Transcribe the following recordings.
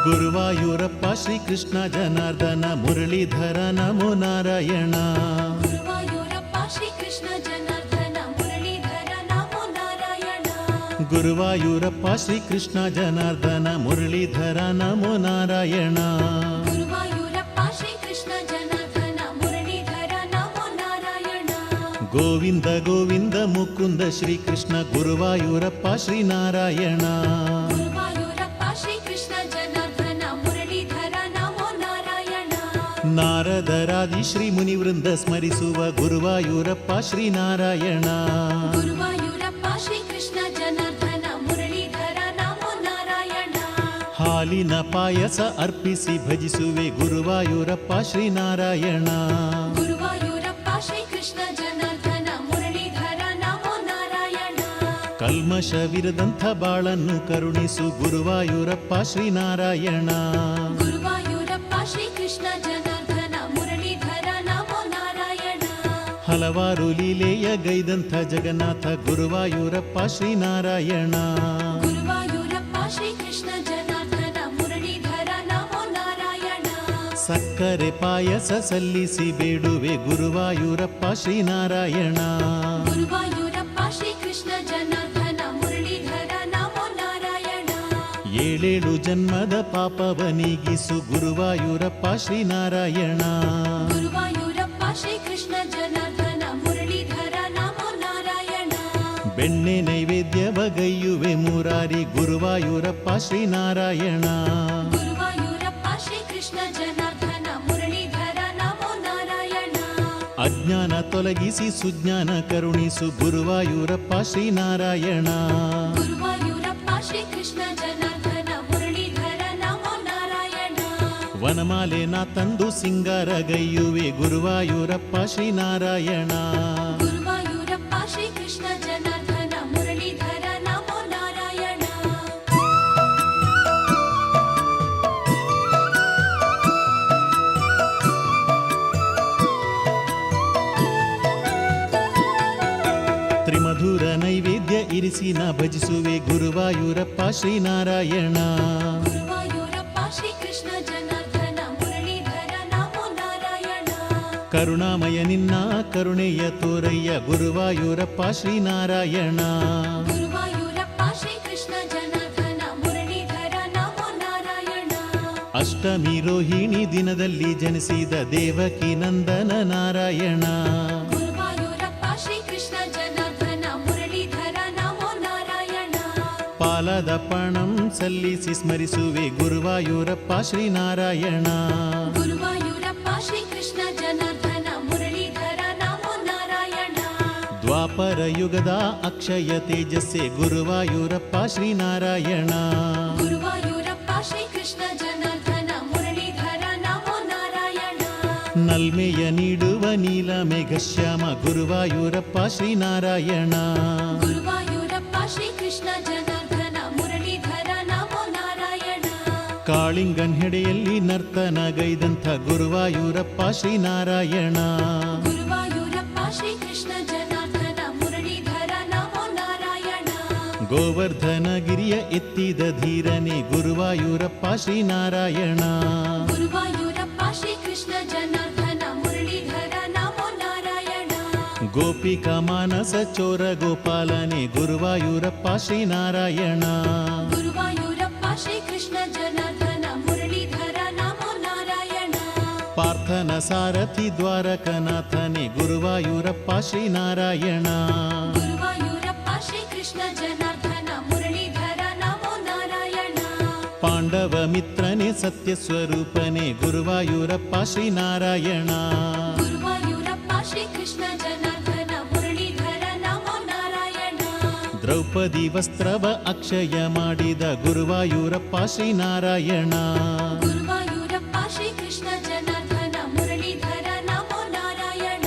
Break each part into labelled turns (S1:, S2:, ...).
S1: ಗುರುವಾಯೂರಪ್ಪ ಶ್ರೀಕೃಷ್ಣ ಜನಾರ್ದನ ಮುರಳೀಧರ ನಮೋ ನಾರಾಯಣ.
S2: ಗುರುವಾಯೂರಪ್ಪ ಶ್ರೀಕೃಷ್ಣ ಜನಾರ್ದನ ಮುರಳೀಧರ ನಮೋ ನಾರಾಯಣ.
S1: ಗುರುವಾಯೂರಪ್ಪ ಶ್ರೀಕೃಷ್ಣ ಜನಾರ್ದನ ಮುರಳೀಧರ ನಮೋ ನಾರಾಯಣ.
S2: ಗುರುವಾಯೂರಪ್ಪ ಶ್ರೀಕೃಷ್ಣ ಜನಾರ್ದನ ಮುರಳೀಧರ ನಮೋ ನಾರಾಯಣ.
S1: ಗೋವಿಂದ ಗೋವಿಂದ ಮುಕುಂದ ಶ್ರೀಕೃಷ್ಣ ಗುರುವಾಯೂರಪ್ಪ ಶ್ರೀನಾರಾಯಣ.
S2: ಗುರುವಾಯೂರಪ್ಪ ಶ್ರೀಕೃಷ್ಣ ಜನಾರ್ದನ ಮುರಳೀಧರ ನಮೋ ನಾರಾಯಣ.
S1: ನಾರದರಾದಿ ಶ್ರೀ ಮುನಿವೃಂದ ಸ್ಮರಿಸುವ ಗುರುವಾಯೂರಪ್ಪ ಶ್ರೀನಾರಾಯಣ.
S2: ಗುರುವಾಯೂರಪ್ಪ ಶ್ರೀಕೃಷ್ಣ ಜನಾರ್ದನ ಮುರಳೀಧರ ನಮೋ ನಾರಾಯಣ.
S1: ಹಾಲಿನ ಪಾಯಸ ಅರ್ಪಿಸಿ ಭಜಿಸುವೆ ಗುರುವಾಯೂರಪ್ಪ ಶ್ರೀನಾರಾಯಣ.
S2: ಗುರುವಾಯೂರಪ್ಪ ಶ್ರೀಕೃಷ್ಣ ಜನಾರ್ದನ ಮುರಳೀಧರ ನಮೋ ನಾರಾಯಣ.
S1: ಕಲ್ಮಶವಿರದಂಥ ಬಾಳನ್ನು ಕರುಣಿಸು ಗುರುವಾಯೂರಪ್ಪ ಶ್ರೀನಾರಾಯಣ.
S2: ಗುರುವಾಯೂರಪ್ಪ ಶ್ರೀಕೃಷ್ಣ ಜನಾರ್ದನ ಮುರಳೀಧರ ನಮೋ ನಾರಾಯಣ.
S1: ಹಲವಾರು ಲೀಲೆಯ ಗೈದಂಥ ಜಗನ್ನಾಥ ಗುರುವಾಯೂರಪ್ಪ ಶ್ರೀನಾರಾಯಣ.
S2: ಗುರುವಾಯೂರಪ್ಪ ಶ್ರೀಕೃಷ್ಣ ಜನಾರ್ದನ ಮುರಳೀಧರ ನಮೋ ನಾರಾಯಣ.
S1: ಸಕ್ಕರೆ ಪಾಯಸ ಸಲ್ಲಿಸಿ ಬೇಡುವೆ ಗುರುವಾಯೂರಪ್ಪ ಶ್ರೀನಾರಾಯಣ.
S2: ಗುರುವಾಯೂರಪ್ಪ ಶ್ರೀಕೃಷ್ಣ ಜನಾರ್ದನ ಮುರಳೀಧರ ನಮೋ ನಾರಾಯಣ.
S1: ಏಳೇಳು ಜನ್ಮದ ಪಾಪವ ನೀಗಿಸು ಗುರುವಾಯೂರಪ್ಪ ಶ್ರೀನಾರಾಯಣ.
S2: ಗುರುವಾಯೂರಪ್ಪ ಶ್ರೀಕೃಷ್ಣ ಜನಾರ್ದನ ಮುರಳೀಧರ ನಮೋ ನಾರಾಯಣ.
S1: ಬೆಣ್ಣೆ ನೈವೇದ್ಯವಗೈಯುವೆ ಮುರಾರಿ ಗುರುವಾಯೂರಪ್ಪ ಶ್ರೀನಾರಾಯಣ.
S2: ಗುರುವಾಯೂರಪ್ಪ ಶ್ರೀಕೃಷ್ಣ ಜನಾರ್ದನ ಮುರಳೀಧರ ನಮೋ ನಾರಾಯಣ.
S1: ಅಜ್ಞಾನ ತೊಲಗಿಸಿ ಸುಜ್ಞಾನ ಕರುಣಿಸು ಗುರುವಾಯೂರಪ್ಪ ಶ್ರೀನಾರಾಯಣ.
S2: ಗುರುವಾಯೂರಪ್ಪ ಶ್ರೀಕೃಷ್ಣ ಜನಾರ್ದನ ಮುರಳೀಧರ ನಮೋ ನಾರಾಯಣ.
S1: ವನಮಾಲೆ ನಾ ತಂದು ಸಿಂಗಾರಗೈಯುವೆ ಗುರುವಾಯೂರಪ್ಪ ಶ್ರೀನಾರಾಯಣ.
S2: ಗುರುವಾಯೂರಪ್ಪ ಶ್ರೀಕೃಷ್ಣ ಜನಾರ್ದನ ಮುರಳೀಧರ ನಮೋ ನಾರಾಯಣ.
S1: ತ್ರಿಮಧುರ ನೈವೇದ್ಯ ಇರಿಸಿ ನಾ ಭಜಿಸುವೆ ಗುರುವಾಯೂರಪ್ಪ ಶ್ರೀನಾರಾಯಣ.
S2: ಗುರುವಾಯೂರಪ್ಪ ಶ್ರೀಕೃಷ್ಣ ಜನಾರ್ದನ ಮುರಳೀಧರ ನಮೋ ನಾರಾಯಣ.
S1: ಕರುಣಾಮಯ ನಿನ್ನ ಕರುಣೆಯ ತೋರಯ್ಯ ಗುರುವಾಯೂರಪ್ಪ ಶ್ರೀನಾರಾಯಣ.
S2: ಗುರುವಾಯೂರಪ್ಪ ಶ್ರೀಕೃಷ್ಣ ಜನಾರ್ದನ ಮುರಳೀಧರ ನಮೋ ನಾರಾಯಣ.
S1: ಅಷ್ಟಮಿ ರೋಹಿಣಿ ದಿನದಲ್ಲಿ ಜನಿಸಿದ ದೇವಕಿ ನಂದನ ನಾರಾಯಣ.
S2: ಗುರುವಾಯೂರಪ್ಪ ಶ್ರೀಕೃಷ್ಣ ಜನಾರ್ದನ ಮುರಳೀಧರ ನಮೋ ನಾರಾಯಣ.
S1: ಪಾಲದ ಪಣಂ ಸಲ್ಲಿಸಿ ಸ್ಮರಿಸುವೆ ಗುರುವಾಯೂರಪ್ಪ ಶ್ರೀನಾರಾಯಣ.
S2: ಗುರುವಾಯೂರಪ್ಪ ಶ್ರೀಕೃಷ್ಣ ಜನಾರ್ದನ ಮುರಳೀಧರ ನಮೋ ನಾರಾಯಣ.
S1: ದ್ವಾಪರ ಯುಗದ ಅಕ್ಷಯ ತೇಜಸ್ಸೆ ಗುರುವಾಯೂರಪ್ಪ ಶ್ರೀನಾರಾಯಣ.
S2: ಗುರುವಾಯೂರಪ್ಪ ಶ್ರೀಕೃಷ್ಣ ಜನಾರ್ದನ ಮುರಳೀಧರ ನಮೋ ನಾರಾಯಣ.
S1: ನಲ್ಮೆಯ ನೀಡುವ ನೀಲ ಮೇಘಶ್ಯಾಮ ಗುರುವಾಯೂರಪ್ಪ ಶ್ರೀನಾರಾಯಣ.
S2: ಗುರುವಾಯೂರಪ್ಪ ಶ್ರೀಕೃಷ್ಣ ಜನಾರ್ದನ ಮುರಳೀಧರ ನಮೋ ನಾರಾಯಣ.
S1: ಕಾಳಿಂಗನ್ ಹೆಡೆಯಲ್ಲಿ ನರ್ತನಗೈದಂಥ ಗುರುವಾಯೂರಪ್ಪ ಶ್ರೀನಾರಾಯಣ.
S2: ಗುರುವಾಯೂರಪ್ಪ ಶ್ರೀಕೃಷ್ಣ ಜನಾರ್ದನ ಮುರಳೀಧರ ನಮೋ ನಾರಾಯಣ.
S1: ಗೋವರ್ಧನಗಿರಿಯ ಎತ್ತಿದ ಧೀರನೇ ಗುರುವಾಯೂರಪ್ಪ ಶ್ರೀನಾರಾಯಣ.
S2: ಗುರುವಾಯೂರಪ್ಪ ಶ್ರೀಕೃಷ್ಣ ಜನಾರ್ದನ ಮುರಳೀಧರ ನಮೋ ನಾರಾಯಣ.
S1: ಗೋಪಿಕಾ ಮಾನಸ ಚೋರ ಗೋಪಾಲನೆ ಗುರುವಾಯೂರಪ್ಪ ಶ್ರೀನಾರಾಯಣ.
S2: ಗುರುವಾಯೂರಪ್ಪ ಶ್ರೀಕೃಷ್ಣ ಜನಾರ್ದನ ಮುರಳೀಧರ ನಮೋ ನಾರಾಯಣ.
S1: ಪಾರ್ಥನ ಸಾರಥಿ ದ್ವಾರಕನಾಥನೆ ಗುರುವಾಯೂರಪ್ಪ ಶ್ರೀನಾರಾಯಣ.
S2: ಗುರುವಾಯೂರಪ್ಪ ಶ್ರೀಕೃಷ್ಣ ಜನಾರ್ದನ ಮುರಳೀಧರ ನಮೋ ನಾರಾಯಣ.
S1: ಪಾಂಡವ ಮಿತ್ರನೇ ಸತ್ಯ ಸ್ವರೂಪನೆ ಗುರುವಾಯೂರಪ್ಪ ಶ್ರೀನಾರಾಯಣ.
S2: ಗುರುವಾಯೂರಪ್ಪ ಶ್ರೀಕೃಷ್ಣ ಜನಾರ್ದನ ಮುರಳೀಧರ ನಮೋ ನಾರಾಯಣ.
S1: ದ್ರೌಪದಿ ವಸ್ತ್ರವ ಅಕ್ಷಯ ಮಾಡಿದ ಗುರುವಾಯೂರಪ್ಪ ಶ್ರೀನಾರಾಯಣ.
S2: ಗುರುವಾಯೂರಪ್ಪ ಶ್ರೀಕೃಷ್ಣ ಜನಾರ್ದನ ಮುರಳೀಧರ ನಮೋ ನಾರಾಯಣ.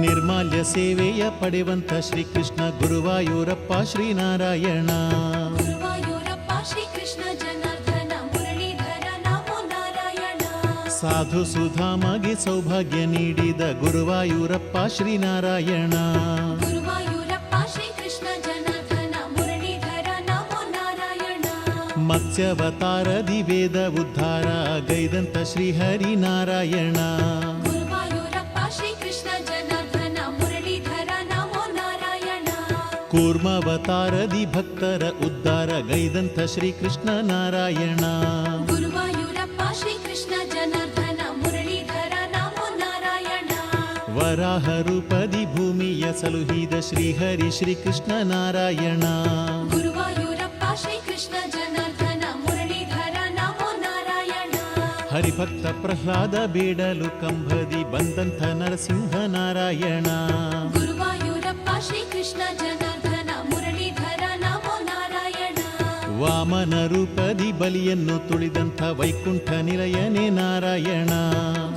S1: ನಿರ್ಮಾಲ್ಯ ಸೇವೆಯ ಪಡೆವಂತ ಶ್ರೀಕೃಷ್ಣ ಗುರುವಾಯೂರಪ್ಪ ಶ್ರೀನಾರಾಯಣ.
S2: ಗುರುವಾಯೂರಪ್ಪ ಶ್ರೀಕೃಷ್ಣ ಜನಾರ್ದನ ಮುರಳೀಧರ ನಮೋ ನಾರಾಯಣ.
S1: ಸಾಧು ಸುಧಾಮಗೆ ಸೌಭಾಗ್ಯ ನೀಡಿದ ಗುರುವಾಯೂರಪ್ಪ ಶ್ರೀನಾರಾಯಣ.
S2: ಗುರುವಾಯೂರಪ್ಪ ಶ್ರೀಕೃಷ್ಣ ಜನಾರ್ದನ ಮುರಳೀಧರ ನಮೋ ನಾರಾಯಣ.
S1: ಮತ್ಸ್ಯವತಾರದಿ ವೇದ ಉದ್ಧಾರ ಗೈದಂತ ಶ್ರೀಹರಿನಾರಾಯಣ.
S2: ಗುರುವಾಯೂರಪ್ಪ ಶ್ರೀಕೃಷ್ಣ ಜನಾರ್ದನ ಮುರಳೀಧರ ನಮೋ ನಾರಾಯಣ.
S1: ಕೂರ್ಮಾವತಾರದಿ ಭಕ್ತರ ಉದ್ಧಾರ ಗೈದಂತ ಶ್ರೀಕೃಷ್ಣ ನಾರಾಯಣ.
S2: ಗುರುವಾಯೂರಪ್ಪ ಶ್ರೀಕೃಷ್ಣ ಜನಾರ್ದನ ಮುರಳೀಧರ ನಮೋ ನಾರಾಯಣ.
S1: ವರಾಹ ರೂಪದಿ ಭೂಮಿಯ ಸಲುಹಿದ ಶ್ರೀಹರಿ ಶ್ರೀಕೃಷ್ಣ ನಾರಾಯಣ.
S2: ಗುರುವಾಯೂರಪ್ಪ ಶ್ರೀಕೃಷ್ಣ ಜನಾರ್ದನ ಮುರಳೀಧರ ನಮೋ ನಾರಾಯಣ.
S1: ಹರಿಭಕ್ತ ಪ್ರಹ್ಲಾದ ಬೇಡಲು ಕಂಬದಿ ಬಂದಂಥ ನರಸಿಂಹ ನಾರಾಯಣ.
S2: ಗುರುವಾಯೂರಪ್ಪ ಶ್ರೀಕೃಷ್ಣ ಜನಾರ್ದನ ಮುರಳೀಧರ ನಮೋ ನಾರಾಯಣ.
S1: ವಾಮನ ರೂಪದಿ ಬಲಿಯನ್ನು ತುಳಿದಂಥ ವೈಕುಂಠ ನಿಲಯನೇ ನಾರಾಯಣ.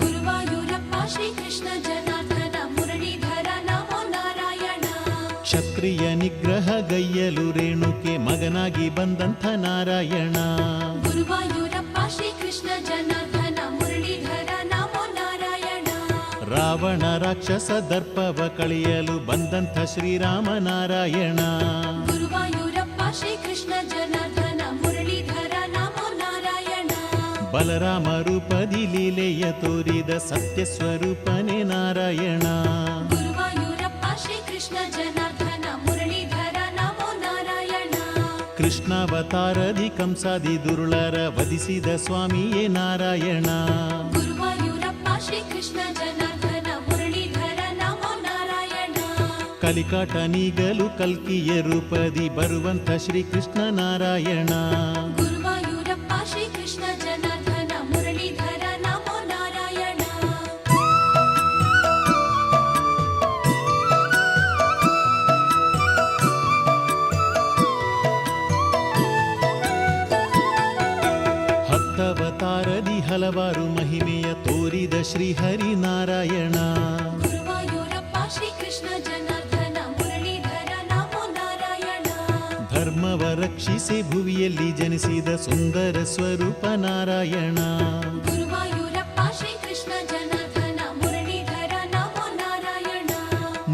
S2: ಗುರುವಾಯೂರಪ್ಪ ಶ್ರೀಕೃಷ್ಣ ಜನಾರ್ದನ ಮುರಳೀಧರ ನಮೋ ನಾರಾಯಣ.
S1: ಕ್ಷತ್ರಿಯ ನಿಗ್ರಹ ಗೈಯಲು ರೇಣುಕೆ ಮಗನಾಗಿ ಬಂದಂಥ ನಾರಾಯಣ.
S2: ಗುರುವಾಯೂರಪ್ಪ ಶ್ರೀಕೃಷ್ಣ ಜನಾರ್ದನ ಮುರಳೀಧರ ನಮೋ ನಾರಾಯಣ.
S1: ರಾವಣ ರಾಕ್ಷಸ ದರ್ಪವ ಕಳೆಯಲು ಬಂದಂಥ ಶ್ರೀರಾಮ ನಾರಾಯಣ.
S2: ಗುರುವಾಯೂರಪ್ಪ ಶ್ರೀಕೃಷ್ಣ ಜನಾರ್ದನ ಮುರಳೀಧರ ನಮೋ ನಾರಾಯಣ.
S1: ಬಲರಾಮ ರೂಪದಿ ಲೀಲೆಯ ತೋರಿದ ಸತ್ಯ ಸ್ವರೂಪನೇ ನಾರಾಯಣ.
S2: ಗುರುವಾಯೂರಪ್ಪ ಶ್ರೀಕೃಷ್ಣ ಜನಾರ್ದನ ಮುರಳೀಧರ ನಮೋ ನಾರಾಯಣ.
S1: ಕೃಷ್ಣಾವತಾರದಿ ಕಂಸಾದಿ ದುರುಳರ ವಧಿಸಿದ ಸ್ವಾಮಿಯೇ ನಾರಾಯಣ.
S2: ಗುರುವಾಯೂರಪ್ಪ ಶ್ರೀಕೃಷ್ಣ ಜನಾರ್ದನ ಮುರಳೀಧರ ನಮೋ ನಾರಾಯಣ.
S1: ಕಲಿಕಾಟ ನೀಗಲು ಕಲ್ಕಿಯ ರೂಪದಿ ಬರುವಂಥ ಶ್ರೀಕೃಷ್ಣ ನಾರಾಯಣ.
S2: ಗುರುವಾಯೂರಪ್ಪ ಶ್ರೀಕೃಷ್ಣ ಜನಾರ್ದನ ಮುರಳೀಧರ ನಮೋ ನಾರಾಯಣ.
S1: ಹತ್ತವತಾರದಿ ಹಲವಾರು ಮಹಿಮೆಯ ತೋರಿದ ಶ್ರೀಹರಿ ನಾರಾಯಣ.
S2: ಗುರುವಾಯೂರಪ್ಪ ಶ್ರೀಕೃಷ್ಣ ಜನಾರ್ದನ ಮುರಳೀಧರ ನಮೋ ನಾರಾಯಣ.
S1: ಧರ್ಮವ ರಕ್ಷಿಸಿ ಭುವಿಯಲ್ಲಿ ಜನಿಸಿದ ಸುಂದರ ಸ್ವರೂಪ ನಾರಾಯಣ.
S2: ಗುರುವಾಯೂರಪ್ಪ ಶ್ರೀಕೃಷ್ಣ ಜನಾರ್ದನ ಮುರಳೀಧರ ನಮೋ ನಾರಾಯಣ.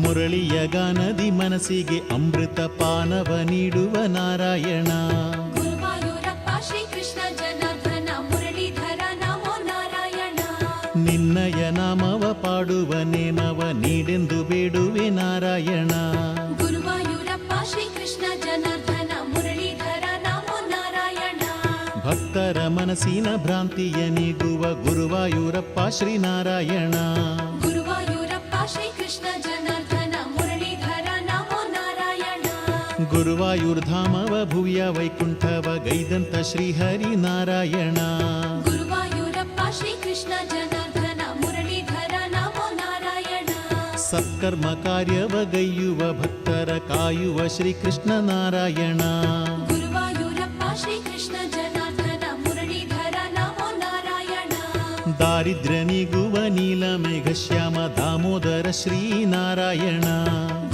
S1: ಮುರಳಿಯ ಗಾನದಿ ಮನಸ್ಸಿಗೆ ಅಮೃತ ಪಾನವ ನೀಡುವ ನಾರಾಯಣ.
S2: ಗುರುವಾಯೂರಪ್ಪ ಶ್ರೀಕೃಷ್ಣ ಜನಾರ್ದನ ಮುರಳೀಧರ ನಮೋ ನಾರಾಯಣ.
S1: ನಿನ್ನಯ ನಾಮವ ಪಾಡುವ ನೇಮವ ನೀಡೆಂದು ಬೇಡುವೆ ನಾರಾಯಣ.
S2: ಗುರುವಾಯೂರಪ್ಪ ಶ್ರೀಕೃಷ್ಣ ಜನಾರ್ದನ ಮುರಳೀಧರ ನಮೋ ನಾರಾಯಣ.
S1: ಭಕ್ತರ ಮನಸ್ಸಿನ ಭ್ರಾಂತಿಯ ನೀಗುವ ಗುರುವಾಯೂರಪ್ಪ ಶ್ರೀನಾರಾಯಣ.
S2: ಗುರುವಾಯೂರಪ್ಪ ಶ್ರೀಕೃಷ್ಣ ಜನಾರ್ದನ ಮುರಳೀಧರ ನಮೋ ನಾರಾಯಣ.
S1: ಗುರುವಾಯೂರ್ಧಾಮವ ಭುವಿಯ ವೈಕುಂಠವ ಗೈದಂತ ಶ್ರೀಹರಿ ನಾರಾಯಣ.
S2: ಗುರುವಾಯೂರಪ್ಪ ಶ್ರೀಕೃಷ್ಣ ಜನಾರ್ದನ ಮುರಳೀಧರ ನಮೋ ನಾರಾಯಣ.
S1: ಸತ್ಕರ್ಮ ಕಾರ್ಯವ ಗೈಯುವ ಭಕ್ತರ ಕಾಯುವ ಶ್ರೀಕೃಷ್ಣ ನಾರಾಯಣ.
S2: ಗುರುವಾಯೂರಪ್ಪ ಶ್ರೀಕೃಷ್ಣ ಜನಾರ್ದನ ಮುರಳೀಧರ ನಮೋ ನಾರಾಯಣ.
S1: ದಾರಿದ್ರ್ಯ ನೀಗುವ ನೀಲಮೇಘ ಶ್ಯಾಮ ದಾಮೋದರ ಶ್ರೀನಾರಾಯಣ.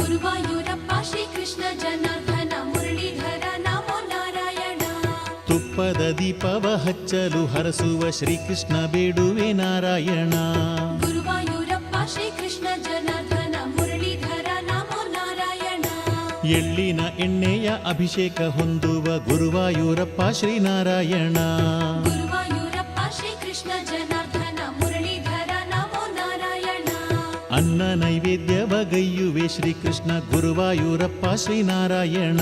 S2: ಗುರುವಾಯೂರಪ್ಪ ಶ್ರೀಕೃಷ್ಣ ಜನಾರ್ದನ ಮುರಳೀಧರ ನಮೋ ನಾರಾಯಣ.
S1: ತುಪ್ಪದ ದೀಪವ ಹಚ್ಚಲು ಹರಸುವ ಶ್ರೀಕೃಷ್ಣ ಬೇಡುವೆ ನಾರಾಯಣ.
S2: ಗುರುವಾಯೂರಪ್ಪ ಶ್ರೀಕೃಷ್ಣ ಜನಾರ್ದನ ಮುರಳೀಧರ ನಮೋ ನಾರಾಯಣ.
S1: ಎಳ್ಳಿನ ಎಣ್ಣೆಯ ಅಭಿಷೇಕ ಹೊಂದುವ ಗುರುವಾಯೂರಪ್ಪ ಶ್ರೀನಾರಾಯಣ.
S2: ಗುರುವಾಯೂರಪ್ಪ ಶ್ರೀಕೃಷ್ಣ ಜನಾರ್ದನ ಮುರಳೀಧರ ನಮೋ ನಾರಾಯಣ.
S1: ಅನ್ನ ನೈವೇದ್ಯವ ಗೈಯುವೆ ಶ್ರೀಕೃಷ್ಣ ಗುರುವಾಯೂರಪ್ಪ ಶ್ರೀನಾರಾಯಣ.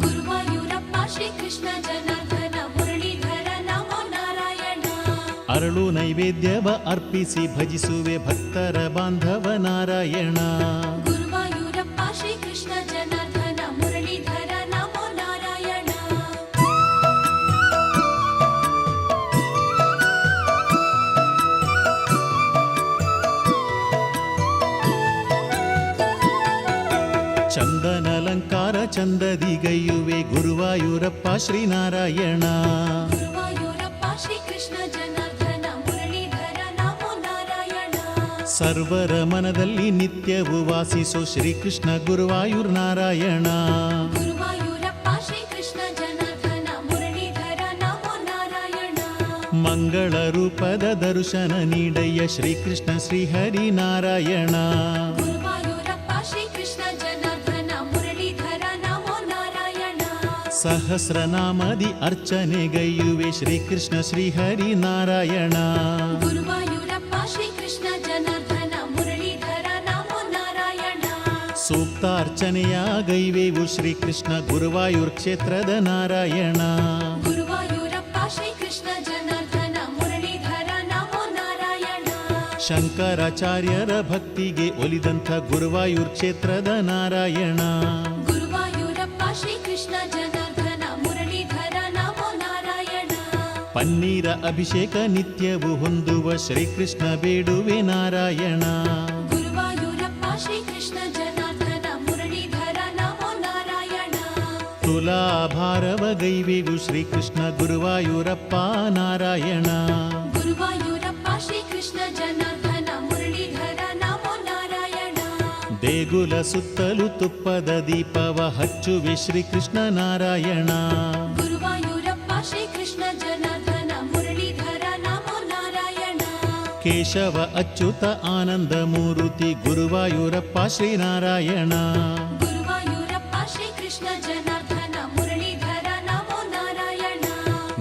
S2: ಗುರುವಾಯೂರಪ್ಪ ಶ್ರೀಕೃಷ್ಣ ಜನಾರ್ದನ ಮುರಳೀಧರ ನಮೋ ನಾರಾಯಣ.
S1: ಅರಳು ನೈವೇದ್ಯವ ಅರ್ಪಿಸಿ ಭಜಿಸುವೆ ಭಕ್ತರ ಬಾಂಧವ ನಾರಾಯಣ.
S2: ಗುರುವಾಯೂರಪ್ಪ ಶ್ರೀಕೃಷ್ಣ ಜನಾರ್ದನ ಮುರಳೀಧರ ನಮೋ ನಾರಾಯಣ.
S1: ಚಂದನಲಂಕಾರ ಚಂದದಿ ಗೈಯುವೆ ಗುರುವಾಯೂರಪ್ಪ ಶ್ರೀನಾರಾಯಣ.
S2: ಗುರುವಾಯೂರಪ್ಪ ಶ್ರೀಕೃಷ್ಣ ಜನಾರ್ದನ ಮುರಳೀಧರ ನಮೋ ನಾರಾಯಣ.
S1: ಸರ್ವರ ಮನದಲ್ಲಿ ನಿತ್ಯವೂ ವಾಸಿಸೋ ಶ್ರೀಕೃಷ್ಣ ಗುರುವಾಯೂರ್ ನಾರಾಯಣ.
S2: ಗುರುವಾಯೂರಪ್ಪ ಶ್ರೀಕೃಷ್ಣ ಜನಾರ್ದನ ಮುರಳೀಧರ ನಮೋ ನಾರಾಯಣ.
S1: ಮಂಗಳ ರೂಪದ ದರ್ಶನ ನೀಡಯ್ಯ ಶ್ರೀಕೃಷ್ಣ ಶ್ರೀಹರಿನಾರಾಯಣ.
S2: ಗುರುವಾಯೂರಪ್ಪ ಶ್ರೀಕೃಷ್ಣ ಜನಾರ್ದನ ಮುರಳೀಧರ ನಮೋ ನಾರಾಯಣ.
S1: ಸಹಸ್ರನಾಮದಿ ಅರ್ಚನೆಗೈಯುವೆ ಶ್ರೀಕೃಷ್ಣ ಶ್ರೀಹರಿನಾರಾಯಣ.
S2: ಗುರುವಾಯೂರಪ್ಪ ಶ್ರೀಕೃಷ್ಣ ಜನಾರ್ದನ ಮುರಳೀಧರ ನಮೋ ನಾರಾಯಣ.
S1: ಸೂಕ್ತಾರ್ಚನೆಯ ಗೈವೇವು ಶ್ರೀಕೃಷ್ಣ ಗುರುವಾಯೂರ್ ಕ್ಷೇತ್ರದ ನಾರಾಯಣ.
S2: ಗುರುವಾಯೂರಪ್ಪ ಶ್ರೀಕೃಷ್ಣ ಜನಾರ್ದನ ಮುರಳೀಧರ ನಮೋ ನಾರಾಯಣ.
S1: ಶಂಕರಾಚಾರ್ಯರ ಭಕ್ತಿಗೆ ಒಲಿದಂಥ ಗುರುವಾಯೂರ್ ಕ್ಷೇತ್ರದ ನಾರಾಯಣ.
S2: ಗುರುವಾಯೂರಪ್ಪ ಶ್ರೀಕೃಷ್ಣ ಜನಾರ್ದನ ಮುರಳೀಧರ ನಮೋ ನಾರಾಯಣ.
S1: ಪನ್ನೀರ ಅಭಿಷೇಕ ನಿತ್ಯವೂ ಹೊಂದುವ ಶ್ರೀಕೃಷ್ಣ ಬೇಡುವೆ ನಾರಾಯಣ.
S2: ಗುರುವಾಯೂರಪ್ಪ ಶ್ರೀಕೃಷ್ಣ ಜನಾರ್ದನ ಮುರಳೀಧರ ನಮೋ ನಾರಾಯಣ.
S1: ತುಲಾಭಾರವ ಗೈವೇವು ಶ್ರೀಕೃಷ್ಣ ಗುರುವಾಯೂರಪ್ಪ ನಾರಾಯಣ.
S2: ಗುರುವಾಯೂರಪ್ಪ ಶ್ರೀಕೃಷ್ಣ ಜನಾರ್ದನ ಮುರಳೀಧರ ನಮೋ ನಾರಾಯಣ.
S1: ದೇಗುಲ ಸುತ್ತಲೂ ತುಪ್ಪದ ದೀಪವ ಹಚ್ಚುವೆ ಶ್ರೀಕೃಷ್ಣ ನಾರಾಯಣ.
S2: ಗುರುವಾಯೂರಪ್ಪ ಶ್ರೀಕೃಷ್ಣ ಜನಾರ್ದನ ಮುರಳೀಧರ ನಮೋ ನಾರಾಯಣ.
S1: ಕೇಶವ ಅಚ್ಯುತ ಆನಂದ ಮೂರುತಿ ಗುರುವಾಯೂರಪ್ಪ ಶ್ರೀನಾರಾಯಣ.
S2: ಗುರುವಾಯೂರಪ್ಪ ಶ್ರೀಕೃಷ್ಣ ಜನಾರ್ದನ ಮುರಳೀಧರ ನಮೋ ನಾರಾಯಣ.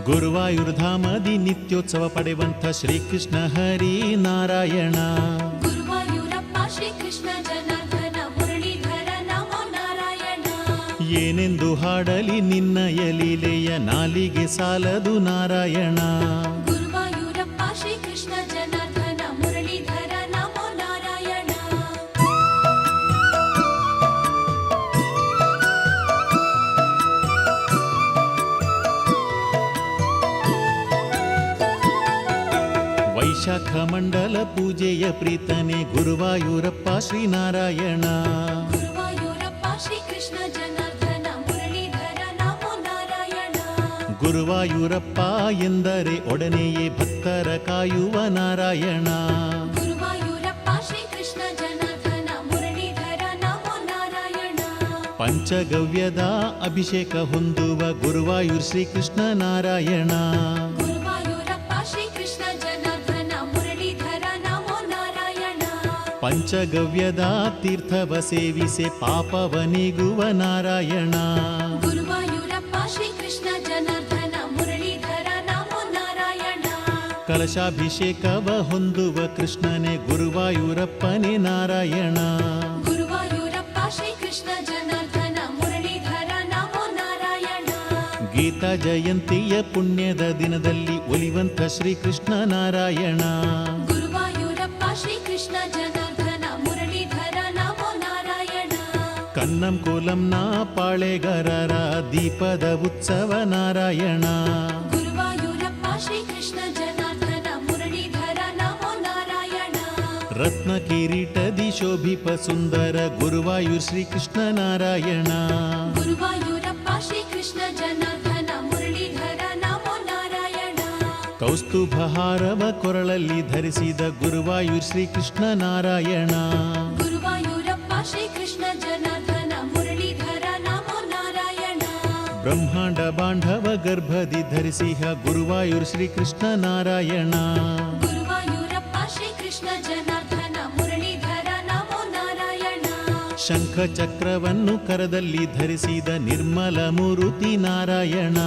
S1: ಗುರುವಾಯೂರ್ ಧಾಮದಿ ನಿತ್ಯೋತ್ಸವ ಪಡೆಯುವಂಥ ಶ್ರೀಕೃಷ್ಣ ಹರಿ ನಾರಾಯಣ.
S2: ಗುರುವಾಯೂರಪ್ಪ ಶ್ರೀಕೃಷ್ಣ ಜನಾರ್ದನ ಮುರಳೀಧರ ನಮೋ ನಾರಾಯಣ.
S1: ಏನೆಂದು ಹಾಡಲಿ ನಿನ್ನಯ ಲೀಲೆಯ ನಾಲಿಗೆ ಸಾಲದು ನಾರಾಯಣ.
S2: ಗುರುವಾಯೂರಪ್ಪ ಶ್ರೀಕೃಷ್ಣ ಜನಾರ್ದನ ಮುರಳೀಧರ ನಮೋ ನಾರಾಯಣ.
S1: ವೈಶಾಖ ಮಂಡಲ ಪೂಜೆಯ ಪ್ರೀತನೆ ಗುರುವಾಯೂರಪ್ಪ ಶ್ರೀನಾರಾಯಣ.
S2: ಗುರುವಾಯೂರಪ್ಪ ಶ್ರೀಕೃಷ್ಣ ಜನಾರ್ದನ ಮುರಳೀಧರ ನಮೋ ನಾರಾಯಣ.
S1: ಗುರುವಾಯೂರಪ್ಪ ಎಂದರೆ ಒಡನೆಯೇ ಭಕ್ತರ ಕಾಯುವ ನಾರಾಯಣ.
S2: ಗುರುವಾಯೂರಪ್ಪ ಶ್ರೀಕೃಷ್ಣ ಜನಾರ್ದನ ಮುರಳೀಧರ ನಮೋ ನಾರಾಯಣ.
S1: ಪಂಚಗವ್ಯದ ಅಭಿಷೇಕ ಹೊಂದುವ ಗುರುವಾಯೂರ್ ಶ್ರೀಕೃಷ್ಣ ನಾರಾಯಣ.
S2: ಗುರುವಾಯೂರಪ್ಪ ಶ್ರೀಕೃಷ್ಣ ಜನಾರ್ದನ ಮುರಳೀಧರ ನಮೋ ನಾರಾಯಣ.
S1: ಪಂಚಗವ್ಯದ ತೀರ್ಥವ ಸೇವಿಸೆ ಪಾಪವ ನೀಗುವ ನಾರಾಯಣ.
S2: ಗುರುವಾಯೂರಪ್ಪ ಶ್ರೀಕೃಷ್ಣ ಜನಾರ್ದನ ಮುರಳೀಧರ ನಮೋ ನಾರಾಯಣ.
S1: ಕಲಶಾಭಿಷೇಕವ ಹೊಂದುವ ಕೃಷ್ಣನೇ ಗುರುವಾಯೂರಪ್ಪನೇ ನಾರಾಯಣ.
S2: ಗುರುವಾಯೂರಪ್ಪ ಶ್ರೀಕೃಷ್ಣ ಜನಾರ್ದನ ಮುರಳೀಧರ ನಮೋ ನಾರಾಯಣ.
S1: ಗೀತಾ ಜಯಂತಿಯ ಪುಣ್ಯದ ದಿನದಲ್ಲಿ ಒಲಿವಂತ ಶ್ರೀಕೃಷ್ಣ ನಾರಾಯಣ.
S2: ಗುರುವಾಯೂರಪ್ಪ ಶ್ರೀಕೃಷ್ಣ ಜನಾರ್ದನ ಮುರಳೀಧರ ನಮೋ ನಾರಾಯಣ.
S1: ಕನ್ನಂ ಕೋಲಂನ ಪಾಳೆಗಾರರ ದೀಪದ ಉತ್ಸವ ನಾರಾಯಣ.
S2: ಗುರುವಾಯೂರಪ್ಪ ಶ್ರೀಕೃಷ್ಣ ಜನಾರ್ದನ ಮುರಳೀಧರ ನಮೋ ನಾರಾಯಣ.
S1: ರತ್ನ ಕಿರೀಟದಿ ಶೋಭಿಪ ಸುಂದರ ಗುರುವಾಯೂರ್ ಶ್ರೀಕೃಷ್ಣ ನಾರಾಯಣ.
S2: ಗುರುವಾಯೂರಪ್ಪ ಶ್ರೀಕೃಷ್ಣ ಜನಾರ್ದನ ಮುರಳೀಧರ ನಮೋ ನಾರಾಯಣ.
S1: ಕೌಸ್ತುಭಹಾರವ ಕೊರಳಲ್ಲಿ ಧರಿಸಿದ ಗುರುವಾಯೂರ್ ಶ್ರೀಕೃಷ್ಣ ನಾರಾಯಣ.
S2: ಗುರುವಾಯೂರಪ್ಪ ಶ್ರೀಕೃಷ್ಣ ಜನಾರ್ದನ ಮುರಳೀಧರ ನಮೋ ನಾರಾಯಣ.
S1: ಬ್ರಹ್ಮಾಂಡ ಬಾಂಧವ ಗರ್ಭದಿ ಧರಿಸಿಹ ಗುರುವಾಯೂರ್ ಶ್ರೀಕೃಷ್ಣ ನಾರಾಯಣ.
S2: ಗುರುವಾಯೂರಪ್ಪ ಶ್ರೀಕೃಷ್ಣ ಜನಾರ್ದನ ಮುರಳೀಧರ ನಮೋ ನಾರಾಯಣ.
S1: ಶಂಖ ಚಕ್ರವನ್ನು ಕರದಲ್ಲಿ ಧರಿಸಿದ ನಿರ್ಮಲ ಮೂರುತಿ ನಾರಾಯಣ.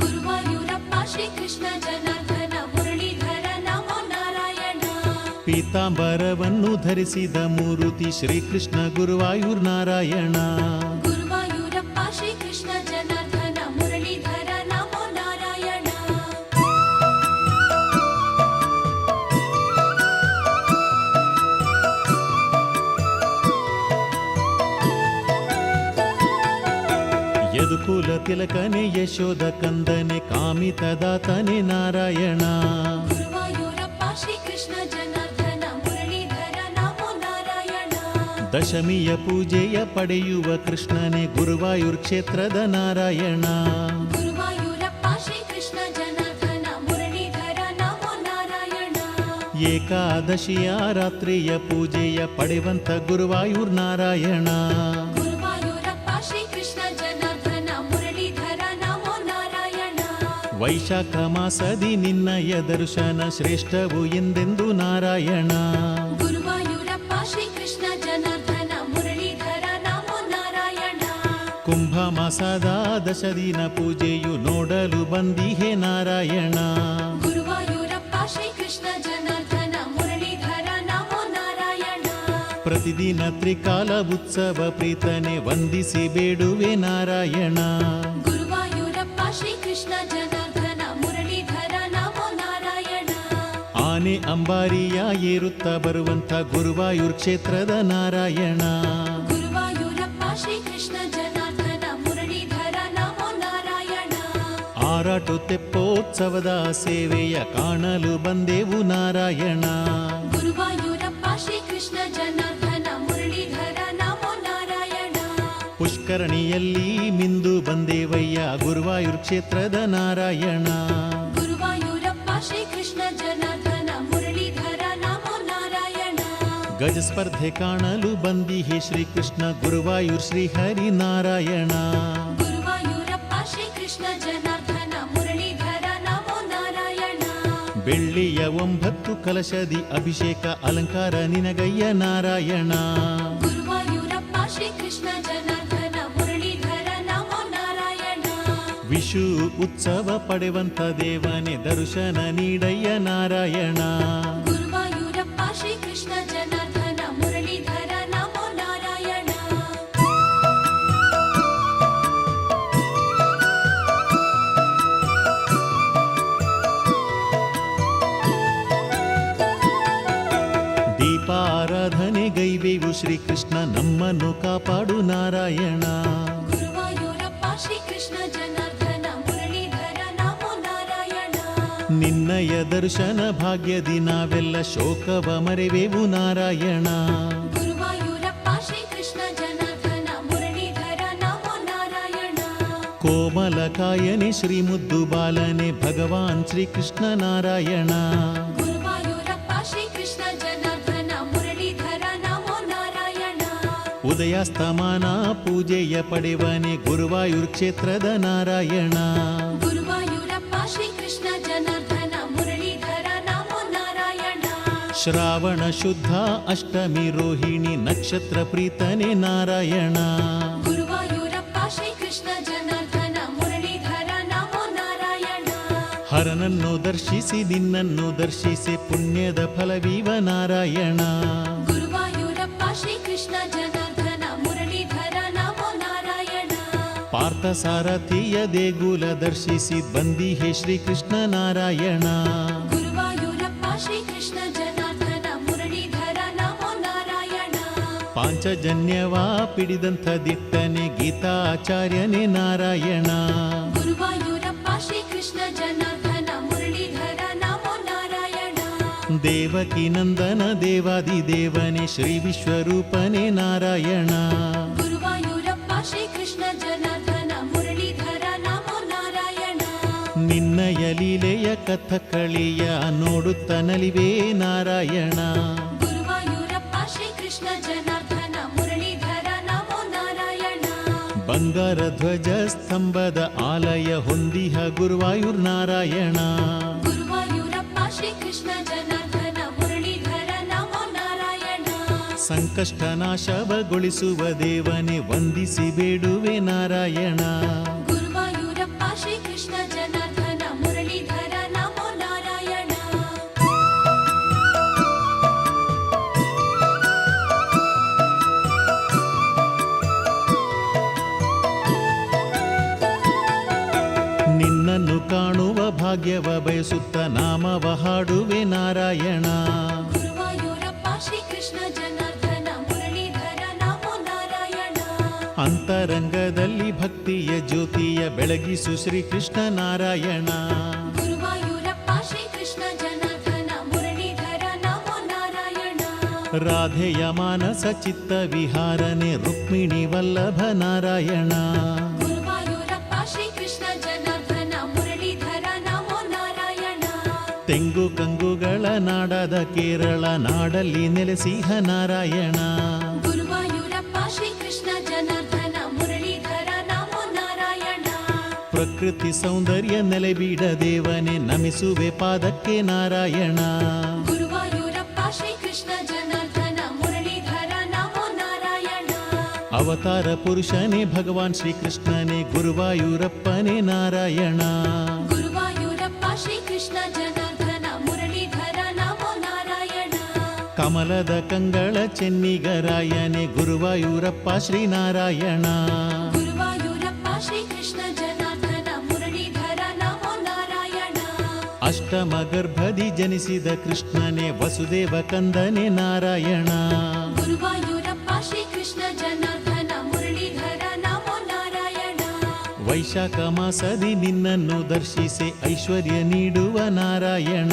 S2: ಗುರುವಾಯೂರಪ್ಪ ಶ್ರೀಕೃಷ್ಣ ಜನಾರ್ದನ ಮುರಳೀಧರ ನಮೋ ನಾರಾಯಣ.
S1: ಪೀತಾಂಬರವನ್ನು ಧರಿಸಿದ ಮೂರುತಿ ಶ್ರೀಕೃಷ್ಣ ಗುರುವಾಯೂರ್ ನಾರಾಯಣ.
S2: ಗುರುವಾಯೂರಪ್ಪ ಶ್ರೀಕೃಷ್ಣ ಜನಾರ್ದನ ಮುರಳೀಧರ ನಮೋ ನಾರಾಯಣ.
S1: ಯದುಕುಲ ತಿಲಕನೆ ಯಶೋದ ಕಂದನೆ ಕಾಮಿತದಾತನೆ ನಾರಾಯಣ.
S2: ಗುರುವಾಯೂರಪ್ಪ ಶ್ರೀಕೃಷ್ಣ ಜನಾರ್ದನ ಮುರಳೀಧರ ನಮೋ ನಾರಾಯಣ.
S1: ದಶಮಿಯ ಪೂಜೆಯ ಪಡೆಯುವ ಕೃಷ್ಣನೇ ಗುರುವಾಯೂರ್ ಕ್ಷೇತ್ರದ ನಾರಾಯಣ.
S2: ಗುರುವಾಯೂರಪ್ಪ ಶ್ರೀಕೃಷ್ಣ ಜನಾರ್ದನ ಮುರಳೀಧರ ನಮೋ ನಾರಾಯಣ.
S1: ಏಕಾದಶಿಯ ರಾತ್ರಿಯ ಪೂಜೆಯ ಪಡೆಯುವಂತ ಗುರುವಾಯೂರ್ ನಾರಾಯಣ.
S2: ಗುರುವಾಯೂರಪ್ಪ ಶ್ರೀಕೃಷ್ಣ ಜನಾರ್ದನ ಮುರಳೀಧರ ನಮೋ ನಾರಾಯಣ.
S1: ವೈಶಾಖ ಮಾಸದಿ ನಿನ್ನಯ ದರ್ಶನ ಶ್ರೇಷ್ಠವು ಎಂದೆಂದು ನಾರಾಯಣ.
S2: ಗುರುವಾಯೂರಪ್ಪ ಶ್ರೀಕೃಷ್ಣ ಜನಾರ್ದನ ಮುರಳೀಧರ ನಮೋ ನಾರಾಯಣ.
S1: ಕುಂಭ ಮಾಸದ ದಶದಿನ ಪೂಜೆಯು ನೋಡಲು ಬಂದಿಹೆ ನಾರಾಯಣ.
S2: ಗುರುವಾಯೂರಪ್ಪ ಶ್ರೀಕೃಷ್ಣ ಜನಾರ್ದನ ಮುರಳೀಧರ ನಮೋ ನಾರಾಯಣ.
S1: ಪ್ರತಿದಿನ ತ್ರಿಕಾಲ ಉತ್ಸವ ಪ್ರೀತನೆ ವಂದಿಸಿ ಬೇಡುವೆ ನಾರಾಯಣ.
S2: ಗುರುವಾಯೂರಪ್ಪ ಶ್ರೀಕೃಷ್ಣ ಜನಾರ್ದನ ಮುರಳೀಧರ ನಮೋ ನಾರಾಯಣ.
S1: ಆನೆ ಅಂಬಾರಿಯ ಏರುತ್ತ ಬರುವಂಥ ಗುರುವಾಯೂರ್ ಕ್ಷೇತ್ರದ ನಾರಾಯಣ.
S2: ಗುರುವಾಯೂರಪ್ಪ ಶ್ರೀಕೃಷ್ಣ ಜನಾರ್ದನ ಮುರಳೀಧರ ನಮೋ ನಾರಾಯಣ.
S1: ಆರಾಟು ತೆಪ್ಪೋತ್ಸವದ ಸೇವೆಯ ಕಾಣಲು ಬಂದೆವು ನಾರಾಯಣ.
S2: ಗುರುವಾಯೂರಪ್ಪ ಶ್ರೀಕೃಷ್ಣ ಜನಾರ್ದನ ಮುರಳೀಧರ ನಮೋ ನಾರಾಯಣ.
S1: ಪುಷ್ಕರಣಿಯಲ್ಲಿ ಮಿಂದು ಬಂದೇವಯ್ಯ ಗುರುವಾಯೂರ್ ಕ್ಷೇತ್ರದ ನಾರಾಯಣ.
S2: ಗುರುವಾಯೂರಪ್ಪ ಶ್ರೀಕೃಷ್ಣ ಜನಾರ್ದನ ಮುರಳೀಧರ ನಮೋ ನಾರಾಯಣ.
S1: ಗಜ ಸ್ಪರ್ಧೆ ಕಾಣಲು ಬಂದಿಹೆ ಶ್ರೀಕೃಷ್ಣ ಗುರುವಾಯೂರ್ ಶ್ರೀಹರಿ ನಾರಾಯಣ.
S2: ಗುರುವಾಯೂರಪ್ಪ ಶ್ರೀಕೃಷ್ಣ ಜನಾರ್ದನ ಮುರಳೀಧರ ನಮೋ ನಾರಾಯಣ.
S1: ಬೆಳ್ಳಿಯ 9 ಕಲಶದಿ ಅಭಿಷೇಕ ಅಲಂಕಾರ ನಿನಗಯ್ಯ ನಾರಾಯಣ.
S2: ಗುರುವಾಯೂರಪ್ಪ ಶ್ರೀಕೃಷ್ಣ ಜನಾರ್ದನ ಮುರಳೀಧರ ನಮೋ ನಾರಾಯಣ.
S1: ವಿಷು ಉತ್ಸವ ಪಡೆವಂತ ದೇವನೇ ದರ್ಶನ ನೀಡಯ್ಯ ನಾರಾಯಣ.
S2: ಗುರುವಾಯೂರಪ್ಪ ಶ್ರೀಕೃಷ್ಣ ಜನಾರ್ದನ ಮುರಳೀಧರ ನಮೋ ನಾರಾಯಣ.
S1: ದೀಪಾರಾಧನೆ ಗೈವೇವು ಶ್ರೀಕೃಷ್ಣ ನಮ್ಮನ್ನು ಕಾಪಾಡು ನಾರಾಯಣ.
S2: ಗುರುವಾಯೂರಪ್ಪ ಶ್ರೀಕೃಷ್ಣ ಜನಾರ್ದನ ಮುರಳೀಧರ ನಮೋ ನಾರಾಯಣ.
S1: ನಿನ್ನಯ ದರ್ಶನ ಭಾಗ್ಯದಿ ನಾವೆಲ್ಲ ಶೋಕವ ಮರೆವೆವು ನಾರಾಯಣ.
S2: ಗುರುವಾಯೂರಪ್ಪ ಶ್ರೀಕೃಷ್ಣ ಜನಾರ್ದನ ಮುರಳೀಧರ ನಮೋ ನಾರಾಯಣ.
S1: ಕೋಮಲ ಕಾಯನೆ ಶ್ರೀ ಮುದ್ದು ಬಾಲನೆ ಭಗವಾನ್ ಶ್ರೀಕೃಷ್ಣ ನಾರಾಯಣ.
S2: ಗುರುವಾಯೂರಪ್ಪ ಶ್ರೀಕೃಷ್ಣ ಜನಾರ್ದನ ಮುರಳೀಧರ ನಮೋ ನಾರಾಯಣ.
S1: ಉದಯಾಸ್ತಮಾನ ಪೂಜೆಯ ಪಡೆವನೆ ಗುರುವಾಯೂರ್ ಕ್ಷೇತ್ರದ ನಾರಾಯಣ.
S2: ಗುರುವಾಯೂರಪ್ಪ ಶ್ರೀಕೃಷ್ಣ ಜನಾರ್ದನ ಮುರಳೀಧರ ನಮೋ ನಾರಾಯಣ.
S1: ಶ್ರಾವಣ ಶುದ್ಧ ಅಷ್ಟಮಿ ರೋಹಿಣಿ ನಕ್ಷತ್ರ ಪ್ರೀತನೆ ನಾರಾಯಣ.
S2: ಗುರುವಾಯೂರಪ್ಪ ಶ್ರೀಕೃಷ್ಣ ಜನಾರ್ದನ ಮುರಳೀಧರ ನಮೋ ನಾರಾಯಣ.
S1: ಹರನನ್ನು ದರ್ಶಿಸಿ ನಿನ್ನನ್ನು ದರ್ಶಿಸಿ ಪುಣ್ಯದ ಫಲವೀವ ನಾರಾಯಣ.
S2: ಗುರುವಾಯೂರಪ್ಪ ಶ್ರೀಕೃಷ್ಣ ಜನಾರ್ದನ ಮುರಳೀಧರ ನಮೋ ನಾರಾಯಣ.
S1: ಪಾರ್ಥ ಸಾರಥಿಯ ದೇಗುಲ ದರ್ಶಿಸಿ ಬಂದಿಹೆ ಶ್ರೀಕೃಷ್ಣ ನಾರಾಯಣ.
S2: ಗುರುವಾಯೂರಪ್ಪ ಶ್ರೀಕೃಷ್ಣ ಜನಾರ್ದನ ಮುರಳೀಧರ ನಮೋ ನಾರಾಯಣ.
S1: ಪಾಂಚಜನ್ಯವ ಪಿಡಿದಂಥ ದಿಟ್ಟನೆ ಗೀತಾಚಾರ್ಯನೇ ನಾರಾಯಣ.
S2: ಗುರುವಾಯೂರಪ್ಪ ಶ್ರೀಕೃಷ್ಣ ಜನಾರ್ದನ ಮುರಳೀಧರ ನಮೋ ನಾರಾಯಣ.
S1: ದೇವಕಿ ನಂದನ ದೇವಾದಿ ದೇವನೇ ಶ್ರೀ ವಿಶ್ವರೂಪನೇ ನಾರಾಯಣ.
S2: ಗುರುವಾಯೂರಪ್ಪ ಶ್ರೀಕೃಷ್ಣ ಜನಾರ್ದನ ಮುರಳೀಧರ ನಮೋ ನಾರಾಯಣ.
S1: ನಿನ್ನಯ ಲೀಲೆಯ ಕಥಕಳಿಯ ನೋಡುತ್ತ ನಲಿವೇ ನಾರಾಯಣ.
S2: ಗುರುವಾಯೂರಪ್ಪ ಶ್ರೀಕೃಷ್ಣ ಜನಾರ್ದನ ಮುರಳೀಧರ ನಮೋ ನಾರಾಯಣ.
S1: ಬಂಗಾರ ಧ್ವಜ ಸ್ತಂಭದ ಆಲಯ ಹೊಂದಿಹ ಗುರುವಾಯೂರ್ ನಾರಾಯಣ.
S2: ಗುರುವಾಯೂರಪ್ಪ ಶ್ರೀಕೃಷ್ಣ ಜನಾರ್ದನ ಮುರಳೀಧರ ನಮೋ ನಾರಾಯಣ.
S1: ಸಂಕಷ್ಟ ನಾಶವಗೊಳಿಸುವ ದೇವನೇ ವಂದಿಸಿ ಬೇಡುವೆ ನಾರಾಯಣ.
S2: ಗುರುವಾಯೂರಪ್ಪ ಶ್ರೀಕೃಷ್ಣ ಜನಾರ್ದನ ಮುರಳೀಧರ ನಮೋ ನಾರಾಯಣ.
S1: ನಿನ್ನನ್ನು ಕಾಣುವ ಭಾಗ್ಯವ ಬಯಸುತ್ತ ನಾಮವ ಹಾಡುವೆ ನಾರಾಯಣ.
S2: ಗುರುವಾಯೂರಪ್ಪ ಶ್ರೀಕೃಷ್ಣ ಜನಾರ್ದನ ಮುರಳೀಧರ ನಮೋ ನಾರಾಯಣ.
S1: ಅಂತರಂಗದಲ್ಲಿ ಭಕ್ತಿಯ ಜ್ಯೋತಿಯ ಬೆಳಗಿಸು ಶ್ರೀಕೃಷ್ಣ ನಾರಾಯಣ.
S2: ಗುರುವಾಯೂರಪ್ಪ ಶ್ರೀಕೃಷ್ಣ ಜನಾರ್ದನ ಮುರಳೀಧರ ನಮೋ ನಾರಾಯಣ.
S1: ರಾಧೆಯ ಮಾನಸ ಚಿತ್ತ ವಿಹಾರನೆ ರುಕ್ಮಿಣಿ ವಲ್ಲಭ ನಾರಾಯಣ.
S2: ಗುರುವಾಯೂರಪ್ಪ ಶ್ರೀಕೃಷ್ಣ ಜನಾರ್ದನ ಮುರಳೀಧರ ನಮೋ ನಾರಾಯಣ.
S1: ತೆಂಗು ಕಂಗುಗಳ ನಾಡಾದ ಕೇರಳ ನಾಡಲ್ಲಿ ನೆಲೆಸಿಹ ನಾರಾಯಣ.
S2: ಗುರುವಾಯೂರಪ್ಪ ಶ್ರೀಕೃಷ್ಣ ಜನಾರ್ದನ ಮುರಳೀಧರ ನಮೋ ನಾರಾಯಣ.
S1: ಪ್ರಕೃತಿ ಸೌಂದರ್ಯ ನೆಲೆಬೀಡ ದೇವನೇ ನಮಿಸುವೆ ಪಾದಕ್ಕೆ ನಾರಾಯಣ.
S2: ಗುರುವಾಯೂರಪ್ಪ ಶ್ರೀಕೃಷ್ಣ ಜನಾರ್ದನ ಮುರಳೀಧರ ನಮೋ ನಾರಾಯಣ.
S1: ಅವತಾರ ಪುರುಷನೇ ಭಗವಾನ್ ಶ್ರೀಕೃಷ್ಣನೇ ಗುರುವಾಯೂರಪ್ಪನೇ ನಾರಾಯಣ.
S2: ಗುರುವಾಯೂರಪ್ಪ ಶ್ರೀಕೃಷ್ಣ ಜನಾರ್ದನ ಮುರಳೀಧರ ನಮೋ ನಾರಾಯಣ.
S1: ಕಮಲದ ಕಂಗಳ ಚೆನ್ನಿಗರಾಯನೇ ಗುರುವಾಯೂರಪ್ಪ ಶ್ರೀನಾರಾಯಣ.
S2: ಗುರುವಾಯೂರಪ್ಪ ಶ್ರೀಕೃಷ್ಣ ಜನಾರ್ದನ ಮುರಳೀಧರ ನಮೋ ನಾರಾಯಣ.
S1: ಅಷ್ಟಮ ಗರ್ಭದಿ ಜನಿಸಿದ ಕೃಷ್ಣನೇ ವಸುದೇವ ಕಂದನೇ ನಾರಾಯಣ.
S2: ಗುರುವಾಯೂರಪ್ಪ ಶ್ರೀಕೃಷ್ಣ ಜನಾರ್ದನ ಮುರಳೀಧರ ನಮೋ ನಾರಾಯಣ.
S1: ವೈಶಾಖ ಮಾಸದಿ ನಿನ್ನನ್ನು ದರ್ಶಿಸಿ ಐಶ್ವರ್ಯ ನೀಡುವ ನಾರಾಯಣ.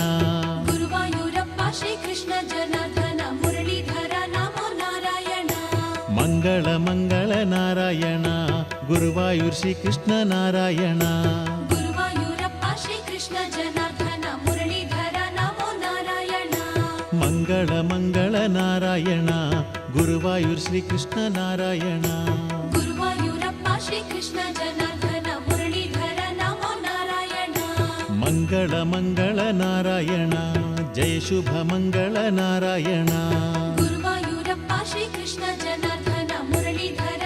S2: ಗುರುವಾಯೂರಪ್ಪ ಶ್ರೀಕೃಷ್ಣ ಜನಾರ್ದನ ಮುರಳೀಧರ ನಮೋ ನಾರಾಯಣ.
S1: ಮಂಗಳ ಮಂಗಳ ನಾರಾಯಣ ಗುರುವಾಯೂರ್ ಶ್ರೀಕೃಷ್ಣ ನಾರಾಯಣ.
S2: ಗುರುವಾಯೂರಪ್ಪ ಶ್ರೀಕೃಷ್ಣ ಜನಾರ್ದನ ಮುರಳೀಧರ ನಮೋ ನಾರಾಯಣ.
S1: ಮಂಗಳ ಮಂಗಳ ನಾರಾಯಣ ಗುರುವಾಯೂರ್ ಶ್ರೀಕೃಷ್ಣ ನಾರಾಯಣ.
S2: ಗುರುವಾಯೂರಪ್ಪ ಶ್ರೀಕೃಷ್ಣ ಜನಾರ್ದನ ಮುರಳೀಧರ ನಮೋ ನಾರಾಯಣ.
S1: ಮಂಗಳ ಮಂಗಳ ನಾರಾಯಣ ಜಯ ಶುಭ ಮಂಗಳ ನಾರಾಯಣ.
S2: ಗುರುವಾಯೂರಪ್ಪ ಶ್ರೀಕೃಷ್ಣ ಜನಾರ್ದನ ಮುರಳೀಧರ